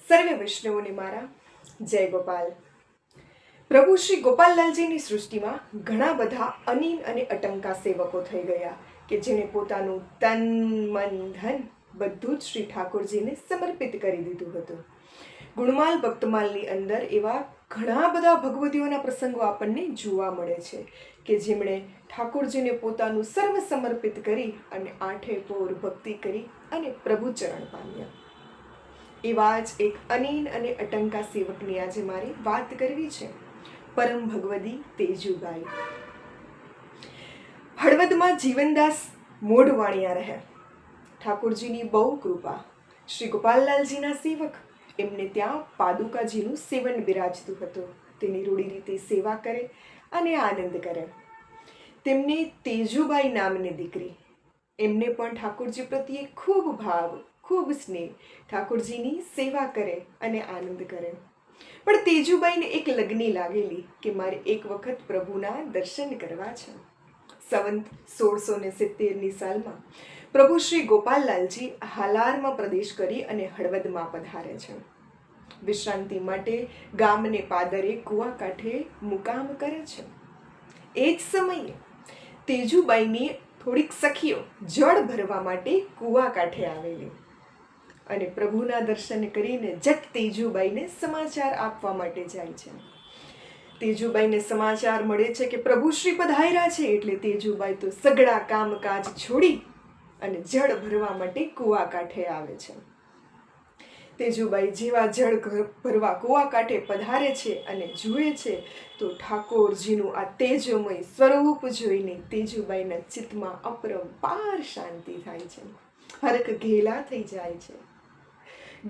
સર્વે વૈષ્ણવોને મારા જય ગોપાલ. પ્રભુ શ્રી ગોપાલલાલજીની સૃષ્ટિમાં ઘણા બધા અનીન અને અટંકા સેવકો થઈ ગયા કે જેણે પોતાનું તન મન ધન બધું જ શ્રી ઠાકોરજીને સમર્પિત કરી દીધું હતું. ગુણમાલ ભક્તમાલની અંદર એવા ઘણા બધા ભગવતીઓના પ્રસંગો આપણને જોવા મળે છે કે જેમણે ઠાકોરજીને પોતાનું સર્વ સમર્પિત કરી અને આઠે પોર ભક્તિ કરી અને પ્રભુ ચરણ પામ્યા. એવા જ એક અનીન અને અટંકા સેવકની આજે મારે વાત કરવી છે. પરમ ભગવદી તેજુબાઈ. હળવદમાં જીવનદાસ મોઢવાણિયા રહે. ઠાકોરજીની બહુ કૃપા. શ્રી ગોપાલલાલજીના સેવક એમને ત્યાં પાદુકાજીનું સેવન બિરાજતું હતું. તેની રૂડી રીતે સેવા કરે અને આનંદ કરે. તેમને તેજુબાઈ નામની દીકરી. એમને પણ ઠાકોરજી પ્રત્યે ખૂબ ભાવ, ખૂબ સ્નેહ. ઠાકોરજીની સેવા કરે અને આનંદ કરે. પણ તેજુબાઈને એક લગ્ની લાગેલી કે મારે એક વખત પ્રભુના દર્શન કરવા છે. સંવંત 1670ની સાલમાં પ્રભુ શ્રી ગોપાલલાલજી હાલારમાં પ્રદેશ કરી અને હળવદમાં પધારે છે. વિશ્રાંતિ માટે ગામને પાદરે કુવા કાંઠે મુકામ કરે છે. એ જ સમયે તેજુબાઈની થોડીક સખીઓ જળ ભરવા માટે કુવા કાંઠે આવેલી અને પ્રભુના દર્શન કરીને જટ તેજુબાઈને સમાચાર આપવા માટે જાય છે. તેજુબાઈને સમાચાર મળે છે કે પ્રભુ શ્રી પધાર્યા છે એટલે તેજુબાઈ તો સઘળા કામકાજ છોડી અને જળ ભરવા માટે કુવા કાંઠે આવે છે. તેજુબાઈ જેવા જળ ભરવા કુવા કાંઠે પધારે છે અને જુએ છે તો ઠાકોરજીનું આ તેજોમય સ્વરૂપ જોઈને તેજુબાઈના ચિત્તમાં અપરંપાર શાંતિ થાય છે. હરખ ઘેલા થઈ જાય છે.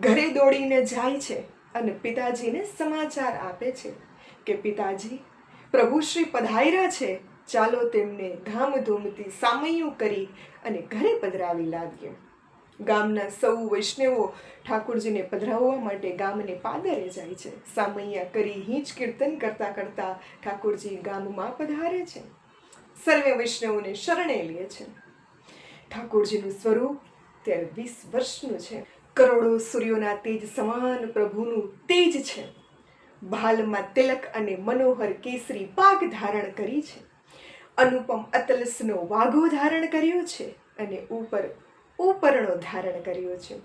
ઘરે દોડીને જાય છે અને પિતાજીને સમાચાર આપે છે કે પિતાજી, પ્રભુ શ્રી પધાર્યા છે, ચાલો તેમને ધામધૂમથી સામૈયું કરી અને ઘરે પધરાવી લાવીએ. ગામના સૌ વૈષ્ણવો ઠાકોરજીને પધરાવવા માટે ગામને પાદરે જાય છે. સામૈયા કરી હિંચ કીર્તન કરતા કરતા ઠાકોરજી ગામમાં પધારે છે. સર્વે વૈષ્ણવોને શરણે લે છે. ઠાકોરજીનું સ્વરૂપ ત્યારે 20 વર્ષનું છે. કરોડો સૂર્યોના તેજ સમાન પ્રભુનું તેજ છે. ભાલમાં તિલક અને મનોહર કેસરી પાગ ધારણ કરી છે. અનુપમ અતલસનો વાઘો ધારણ કર્યો છે અને ઉપરણો ધારણ કર્યો છે.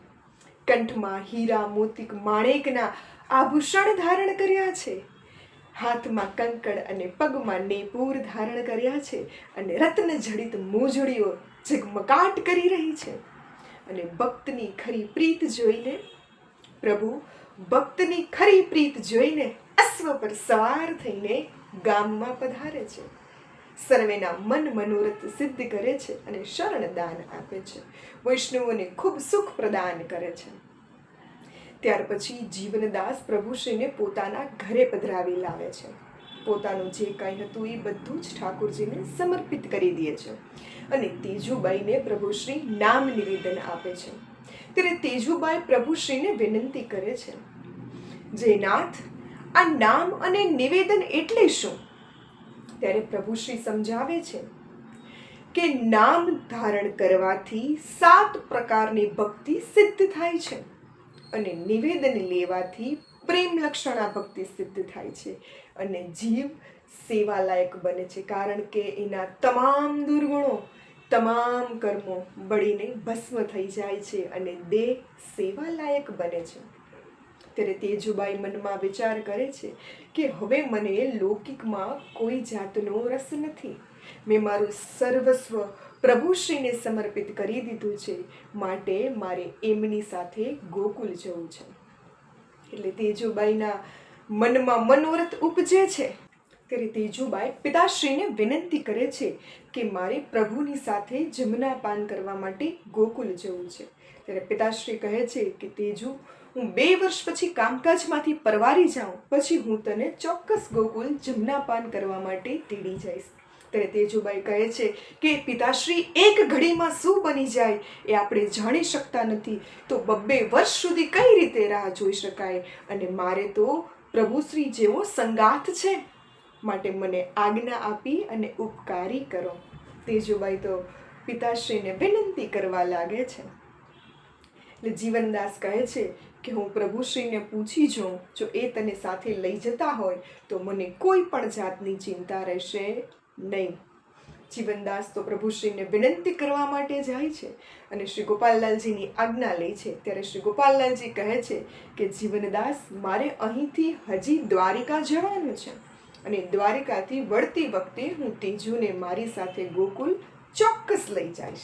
કંઠમાં હીરા મોતીક માણેકના આભૂષણ ધારણ કર્યા છે. હાથમાં કંકણ અને પગમાં નેપુર ધારણ કર્યા છે અને રત્ન જડિત મોજડીઓ ઝગમગાટ કરી રહી છે. અને ભક્તની ખરી પ્રીત જોઈને ભક્તની ખરી પ્રીત જોઈને અશ્વ પર સવાર થઈને ગામમાં પધારે છે. સર્વેના મન મનોરથ સિદ્ધ કરે છે અને શરણ દાન આપે છે. વૈષ્ણવોને ખૂબ સુખ પ્રદાન કરે છે. ત્યાર પછી જીવનદાસ પ્રભુશ્રીને પોતાના ઘરે પધરાવી લાવે છે. પોતાનું જે કંઈ હતું એ બધું જ ઠાકોરજીને સમર્પિત કરી દે છે અને તેજુબાઈને પ્રભુશ્રી નામ નિવેદન આપે છે. ત્યારે તેજુબાઈ પ્રભુશ્રીને વિનંતી કરે છે, જય નાથ, આ નામ અને નિવેદન એટલે શું? ત્યારે પ્રભુશ્રી સમજાવે છે કે નામ ધારણ કરવાથી 7 પ્રકારની ભક્તિ સિદ્ધ થાય છે અને નિવેદન લેવાથી પ્રેમ લક્ષણા ભક્તિ સિદ્ધ થાય છે અને જીવ સેવા લાયક બને છે, કારણ કે એના તમામ દુર્ગુણો, તમામ કર્મો બળીને ભસ્મ થઈ જાય છે અને દેહ સેવા લાયક બને છે. ત્યારે તેજુબાઈ મનમાં વિચાર કરે છે કે હવે મને લૌકિકમાં કોઈ જાતનો રસ નથી. મેં મારું સર્વસ્વ પ્રભુશ્રીને સમર્પિત કરી દીધું છે, માટે મારે એમની સાથે ગોકુલ જવું છે. એટલે તેજુબાઈના મનમાં મનોરથ ઉપજે છે. ત્યારે તેજુબાઈ પિતાશ્રીને વિનંતી કરે છે કે મારે પ્રભુની સાથે જમનાપાન કરવા માટે ગોકુલ જવું છે. ત્યારે પિતાશ્રી કહે છે કે તેજુ, હું 2 વર્ષ પછી કામકાજમાંથી પરવારી જાઉં પછી હું તને ચોક્કસ ગોકુલ જમનાપાન કરવા માટે તેડી જઈશ. ત્યારે તેજુબાઈ કહે છે કે પિતાશ્રી, એક ઘડીમાં શું બની જાય એ આપણે જાણી શકતા નથી, તો 2 વર્ષ સુધી કઈ રીતે રાહ જોઈ શકાય? અને મારે તો પ્રભુશ્રી જેવો સંગાથ છે, માટે મને આજ્ઞા આપી અને ઉપકારી કરો. તેજુબાઈ તો પિતાશ્રીને વિનંતી કરવા લાગે છે. એટલે જીવનદાસ કહે છે કે હું પ્રભુશ્રીને પૂછી જોઉં, જો એ તને સાથે લઈ જતા હોય તો મને કોઈ પણ જાતની ચિંતા રહેશે નહીં. જીવનદાસ તો પ્રભુશ્રીને વિનંતી કરવા માટે જાય છે અને શ્રી ગોપાલલાલજીની આજ્ઞા લે છે. ત્યારે શ્રી ગોપાલલાલજી કહે છે કે જીવનદાસ, મારે અહીંથી હજી દ્વારિકા જવાનું છે અને દ્વારિકાથી વળતી વખતે હું તેજુને મારી સાથે ગોકુલ ચોક્કસ લઈ જઈશ.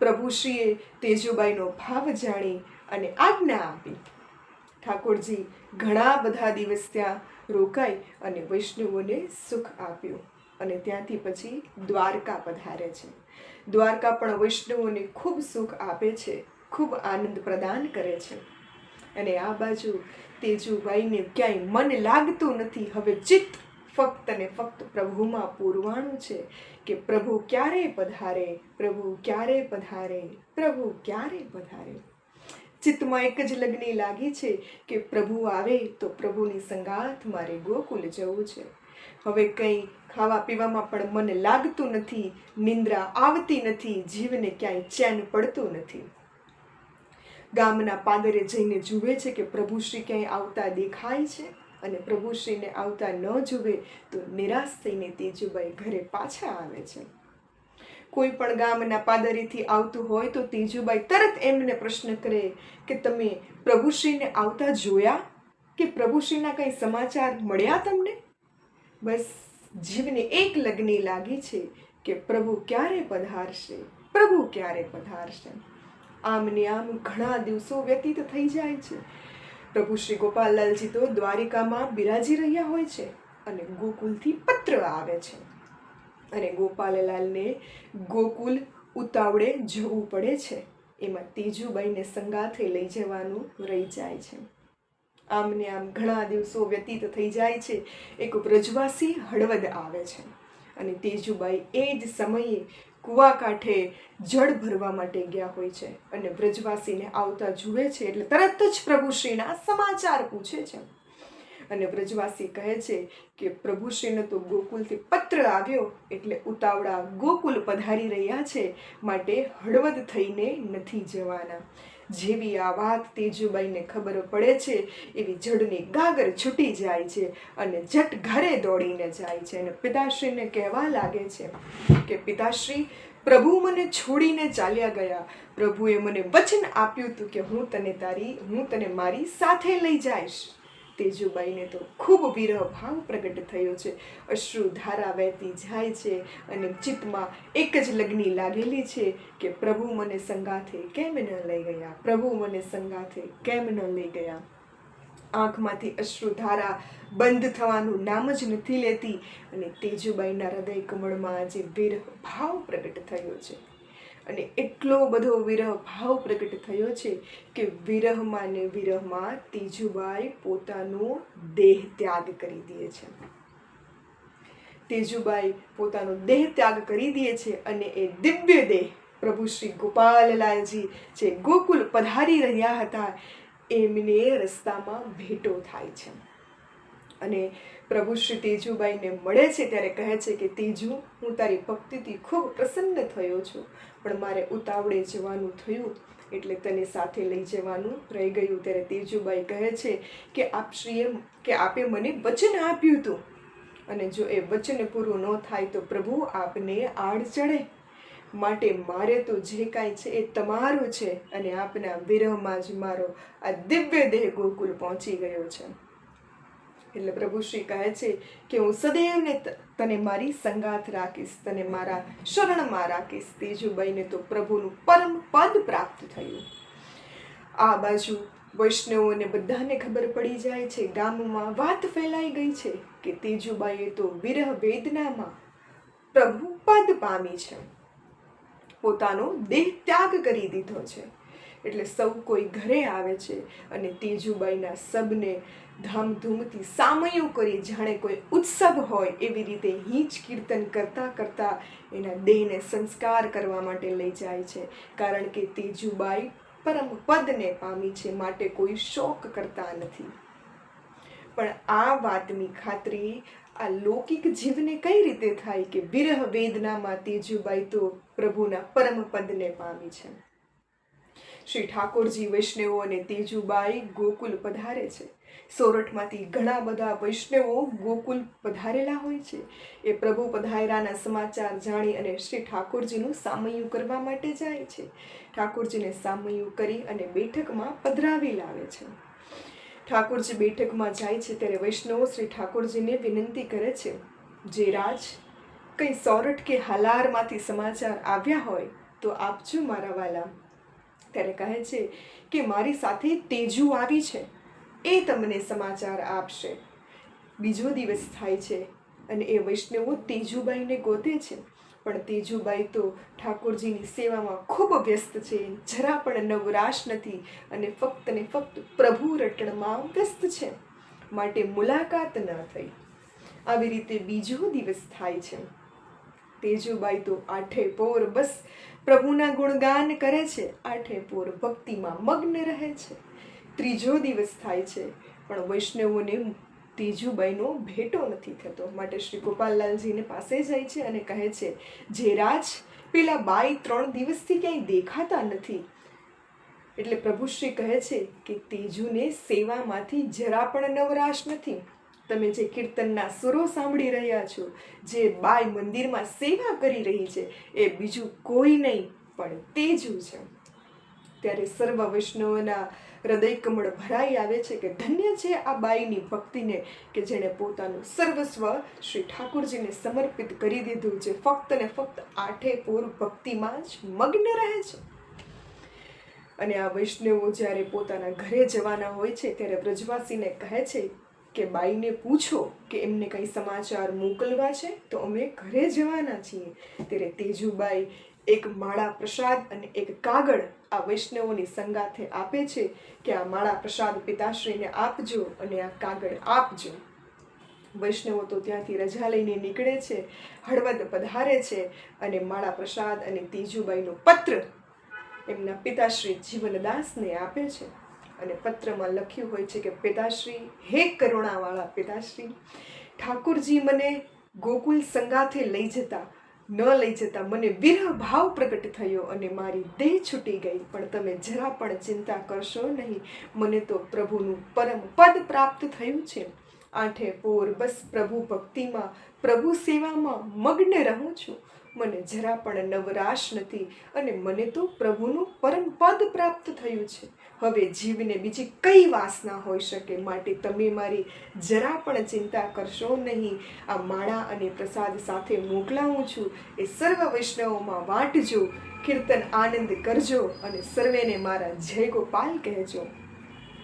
પ્રભુશ્રીએ તેજુબાઈનો ભાવ જાણી અને આજ્ઞા આપી. ઠાકોરજી ઘણા બધા દિવસ ત્યાં રોકાઈ અને વૈષ્ણવોને સુખ આપ્યું અને ત્યાંથી પછી દ્વારકા પધારે છે. દ્વારકા પણ વૈષ્ણવોને ખૂબ સુખ આપે છે, ખૂબ આનંદ પ્રદાન કરે છે. અને આ બાજુ તેજુબાઈને ક્યાંય મન લાગતું નથી. હવે ચિત્ત ફક્ત ને ફક્ત પ્રભુમાં પૂરવાનું છે કે પ્રભુ ક્યારે પધારે, પ્રભુ ક્યારે પધારે, પ્રભુ ક્યારે પધારે. ચિત્તમાં એક જ લગ્ની લાગી છે કે પ્રભુ આવે તો પ્રભુની સંગાથ મારે ગોકુલ જવું છે. હવે કંઈ ખાવા પીવામાં પણ મન લાગતું નથી, નિંદ્રા આવતી નથી, જીવને ક્યાંય ચેન પડતું નથી. ગામના પાદરે જઈને જુએ છે કે પ્રભુશ્રી ક્યાંય આવતા દેખાય છે અને પ્રભુશ્રીને આવતા ન જુએ તો નિરાશ થઈને તેજુબાઈ ઘરે પાછા આવે છે. કોઈ પણ ગામના પાદરેથી આવતું હોય તો તેજુબાઈ તરત એમને પ્રશ્ન કરે કે તમે પ્રભુશ્રીને આવતા જોયા કે પ્રભુશ્રીના કંઈ સમાચાર મળ્યા તમને? બસ જીવને એક લગ્ની લાગી છે કે પ્રભુ ક્યારે પધારશે, પ્રભુ ક્યારે પધારશે. આમ ને આમ ઘણા દિવસો વ્યતીત થઈ જાય છે. પ્રભુ શ્રી ગોપાલલાલજી તો દ્વારિકામાં બિરાજી રહ્યા હોય છે અને ગોકુલથી પત્ર આવે છે અને ગોપાલલાલને ગોકુલ ઉતાવળે જવું પડે છે. એમાં તેજુબાઈને સંગાથે લઈ જવાનું રહી જાય છે. આમ ને આમ ઘણા દિવસો વ્યતીત થઈ જાય છે. એક વ્રજવાસી હળવદ આવે છે અને તેજુબાઈ એ જ સમયે કૂવા કાંઠે જળ ભરવા માટે ગયા હોય છે અને વ્રજવાસીને આવતા જુએ છે એટલે તરત જ પ્રભુશ્રીના સમાચાર પૂછે છે અને વ્રજવાસી કહે છે કે પ્રભુશ્રીને તો ગોકુલથી પત્ર આવ્યો એટલે ઉતાવળા ગોકુલ પધારી રહ્યા છે, માટે હળવદ થઈને નથી જવાના. જેવી આ વાત તેજુબાઈને ખબર પડે છે એવી જડની ગાગર છૂટી જાય છે અને ઝટ ઘરે દોડીને જાય છે અને પિતાશ્રીને કહેવા લાગે છે કે પિતાશ્રી, પ્રભુ મને છોડીને ચાલ્યા ગયા. પ્રભુએ મને વચન આપ્યું હતું કે હું તને મારી સાથે લઈ જઈશ. તેજુબાઈને તો ખૂબ વિરહ ભાવ પ્રગટ થયો છે. અશ્રુ ધારા વહેતી જાય છે અને ચિત્તમાં એક જ લગ્ની લાગેલી છે કે પ્રભુ મને સંગાથે કેમ ન લઈ ગયા, પ્રભુ મને સંગાથે કેમ ન લઈ ગયા. આંખમાંથી અશ્રુધારા બંધ થવાનું નામ જ નથી લેતી અને તેજુબાઈના હૃદય કમળમાં આજે વિરહ ભાવ પ્રગટ થયો છે અને એટલો બધો વિરહ ભાવ પ્રગટ થયો છે કે વિરહમાં ને વિરહમાં તેજુબાઈ પોતાનો દેહ ત્યાગ કરી દે છે. તેજુબાઈ પોતાનો દેહ ત્યાગ કરી દે છે અને એ દિવ્ય દેહ પ્રભુ શ્રી ગોપાલલાલજી જે ગોકુલ પધારી રહ્યા હતા એમને રસ્તામાં ભેટો થાય છે અને પ્રભુ શ્રી તેજુબાઈને મળે છે ત્યારે કહે છે કે તેજુ, હું તારી ભક્તિથી ખૂબ પ્રસન્ન થયો છું, પણ મારે ઉતાવળે જવાનું થયું એટલે તને સાથે લઈ જવાનું રહી ગયું. ત્યારે તેજુબાઈ કહે છે કે આપે મને વચન આપ્યું હતું અને જો એ વચન પૂરું ન થાય તો પ્રભુ આપને આડ ચડે, માટે મારે તો જે કાંઈ છે એ તમારું છે અને આપના વિરહમાં જ મારો આ દિવ્ય દેહ ગોકુલ પહોંચી ગયો છે. એટલે પ્રભુશ્રી કહે છે કે હું સદૈવને તને મારી સંગાથ રાખીશ, તને મારા શરણમાં રાખીશ. તેજુબાઈને તો પ્રભુનું પરમ પદ પ્રાપ્ત થયું. આ બાજુ વૈષ્ણવોને બધાને ખબર પડી જાય છે, ગામમાં વાત ફેલાઈ ગઈ છે કે તેજુબાઈએ તો વિરહ વેદનામાં પ્રભુ પદ પામી છે, પોતાનો દેહ ત્યાગ કરી દીધો છે. એટલે સૌ કોઈ ઘરે આવે છે અને તેજુબાઈના સબને ધામધૂમથી સામયું કરી જાણે કોઈ ઉત્સવ હોય એવી રીતે હિંચ કીર્તન કરતા કરતા એના દેહને સંસ્કાર કરવા માટે લઈ જાય છે. કારણ કે તેજુબાઈ પરમ પદને પામી છે, માટે કોઈ શોક કરતા નથી. પણ આ વાતની ખાતરી આ લૌકિક જીવને કઈ રીતે થાય કે વિરહ વેદનામાં તેજુબાઈ તો પ્રભુના પરમ પદને પામી છે. શ્રી ઠાકોરજી વૈષ્ણવો અને તેજુબાઈ ગોકુલ પધારે છે. સોરઠમાંથી ઘણા બધા વૈષ્ણવો ગોકુલ પધારેલા હોય છે. એ પ્રભુ પધાર્યાના સમાચાર જાણી અને શ્રી ઠાકોરજીનું સામૈયું કરવા માટે જાય છે. ઠાકોરજીને સામૈયું કરી અને બેઠકમાં પધરાવી લાવે છે. ઠાકોરજી બેઠકમાં જાય છે ત્યારે વૈષ્ણવો શ્રી ઠાકોરજીને વિનંતી કરે છે, જે રાજ કંઈ સોરઠ કે હાલારમાંથી સમાચાર આવ્યા હોય તો આપજો મારા વાલા. ત્યારે કહે છે કે મારી સાથે તેજુ આવી છે, એ તમને સમાચાર આપશે. બીજો દિવસ થાય છે અને એ વૈષ્ણવો તેજુબાઈને ગોતે છે, પણ તેજુબાઈ તો ઠાકોરજીની સેવામાં ખૂબ વ્યસ્ત છે, જરા પણ નવરાશ નથી અને ફક્ત ને ફક્ત પ્રભુ રટણમાં વ્યસ્ત છે, માટે મુલાકાત ન થઈ. આવી રીતે બીજો દિવસ થાય છે. તેજુબાઈ તો આઠે પોર બસ પ્રભુના ગુણગાન કરે છે, આઠે પોર ભક્તિમાં મગ્ન રહે છે. ત્રીજો દિવસ થાય છે પણ વૈષ્ણવોને તેજુબાઈનો ભેટો નથી થતો, માટે શ્રી ગોપાલલાલજીને પાસે જાય છે અને કહે છે, જે રાજ પેલા બાઈ 3 દિવસથી ક્યાંય દેખાતા નથી. એટલે પ્રભુશ્રી કહે છે કે તેજુને સેવામાંથી જરા પણ નવરાશ નથી. તમે જે કીર્તનના સુરો સાંભળી રહ્યા છો, જે બાઈ મંદિરમાં સેવા કરી રહી છે, એ બીજું કોઈ નહીં પણ તેજુ છે. ત્યારે સર્વ વૈષ્ણવોના હૃદય કમળ ભરાઈ આવે છે કે ધન્ય છે આ બાઈની ભક્તિને, કે જેણે પોતાનું સર્વસ્વ શ્રી ઠાકોરજીને સમર્પિત કરી દીધું, જે ફક્ત ને ફક્ત આઠે પોર ભક્તિમાં જ મગ્ન રહે છે. અને આ વૈષ્ણવો જ્યારે પોતાના ઘરે જવાના હોય છે ત્યારે વ્રજવાસીને કહે છે કે બાઈને પૂછો કે એમને કંઈ સમાચાર મોકલવા છે તો અમે ઘરે જવાના છીએ. ત્યારે તેજુબાઈ એક માળા પ્રસાદ અને એક કાગળ આ વૈષ્ણવોની સંગાથે આપે છે કે આ માળા પ્રસાદ પિતાશ્રીને આપજો અને આ કાગળ આપજો. વૈષ્ણવો તો ત્યાંથી રજા લઈને નીકળે છે, હળવદ પધારે છે અને માળા પ્રસાદ અને તેજુબાઈનો પત્ર એમના પિતાશ્રી જીવનદાસને આપે છે. અને પત્રમાં લખ્યું હોય છે કે પિતાશ્રી, હે કરુણાવાળા પિતાશ્રી, ઠાકોરજી મને ગોકુલ સંગાથે લઈ જતા મને વિરહ ભાવ પ્રગટ થયો અને મારી દેહ છૂટી ગઈ, પણ તમે જરા પણ ચિંતા કરશો નહીં, મને તો પ્રભુનું પરમ પદ પ્રાપ્ત થયું છે. આઠે પોર બસ પ્રભુ ભક્તિમાં પ્રભુ સેવામાં મગ્ન રહું છું, મને જરા પણ નવરાશ નથી અને મને તો પ્રભુનું પરમ પદ પ્રાપ્ત થયું છે. હવે જીવને બીજી કઈ વાસના હોઈ શકે, માટે તમે મારી જરા પણ ચિંતા કરશો નહીં. આ માળા અને પ્રસાદ સાથે મોકલાવું છું, એ સર્વ વૈષ્ણવોમાં વાંટજો, કીર્તન આનંદ કરજો અને સર્વેને મારા જય ગોપાલ કહેજો.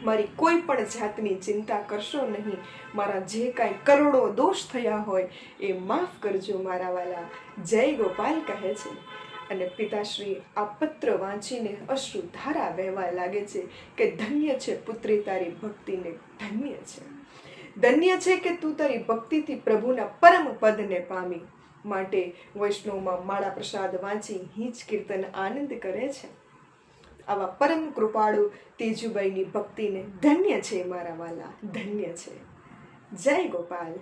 મારી કોઈ પણ જાતની ચિંતા કરશો નહીં. મારા જે કાંઈ કરોડો દોષ થયા હોય એ માફ કરજો મારા વાલા. જય ગોપાલ કહે છે. અને પિતાશ્રી આ પત્ર વાંચીને અશ્રુધારા વહેવા લાગે છે કે ધન્ય છે પુત્રી તારી ભક્તિને, ધન્ય છે, ધન્ય છે કે તું તારી ભક્તિથી પ્રભુના પરમ પદને પામી. માટે વૈષ્ણવમાં માળા પ્રસાદ વાંચી હિંચ કીર્તન આનંદ કરે છે. આવા પરમ કૃપાળુ તેજુબાઈની ભક્તિને ધન્ય છે મારા વાલા, ધન્ય છે. જય ગોપાલ.